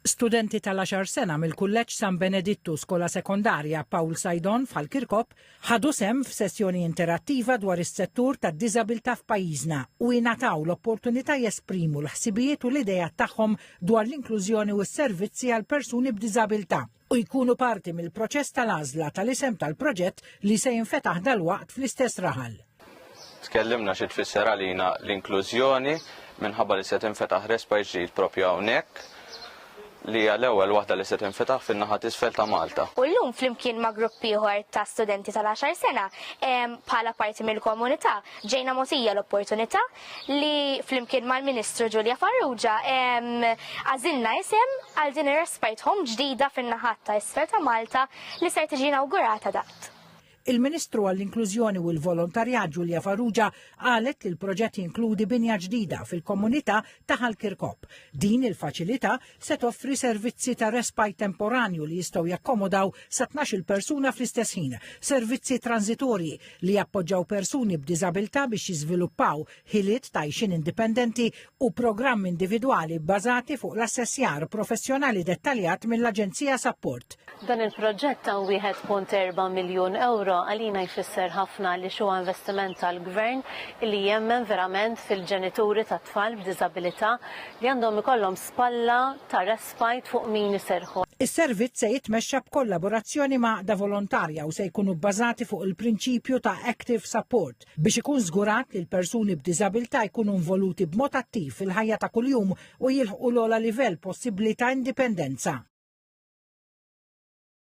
Studenti tal-10 sena mill-Kulleġġ San Benedittu Skola Sekondarja Paul Sajdon f'Kirkop ħadu sem f'sessjoni interattiva dwar is-settur tad-diżabilità f'pajjiżna u jingħataw l-opportunità jesprimu l-ħsibijiet u l-idea tagħhom dwar l-inklużjoni u s-servizzi għal persuni b'diżabilità u jkunu parti mill-proċess tal-għażla tal-isem tal-proġett li se jinfetaħ dalwaqt fl-istess raħal. Tkellimna xi tfisser għalina l-inklużjoni minħabba li se tinfetaħ respa ġdid propju hawnhekk li hija l-ewwel waħda li se tinfetaħ fin-naħa t'isfel ta' Malta. U llum flimkien ma' grupp ieħor ta' studenti tal-10 sena bħala parti mill-komunità ġejna mogħtija l-opportunità li flimkien mal-Ministru Giulia Farrugia għażilna isem għal din ir-Respite Home ġdida fin-naħa ta' isfel ta' Malta li ser tiġi inawgurata dat. Il-Ministru għall-Inklużjoni u l-Volontarjat Giulia Farrugia qalet li l-proġett jinkludi binja ġdida fil-komunità ta' Kirkop. Din il-faċilità se toffri servizzi ta' respite temporanju li jistgħu jakkomodaw sa 12 persuna fl-istess ħin, servizzi transitorji li jappoġġaw persuni b'diżabilità biex jiżviluppaw ħiliet ta' għajxin indipendenti u programm individwali bbażati fuq l-assessjar professjonali dettaljat mill-Aġenzija Support. Dan il-proġett ta' 1.4 miljun euro għalina jfisser ħafna li xuwa investiment tal-gvern li jemmen verament fil-ġenituri ta' tfal b'diżabilità li għandhom ikollhom spalla ta' respite fuq min iserħu. Is-servizz se jitmexxa b'kollaborazzjoni ma' da volontarja u se jkunu bbażati fuq il-prinċipju ta' active support biex ikun żgurat li l-persuni b'diżabilità jkunu involuti b'mod attiv fil-ħajja ta' kuljum u jilħqu l-ogħla livell possibbli ta' indipendenza.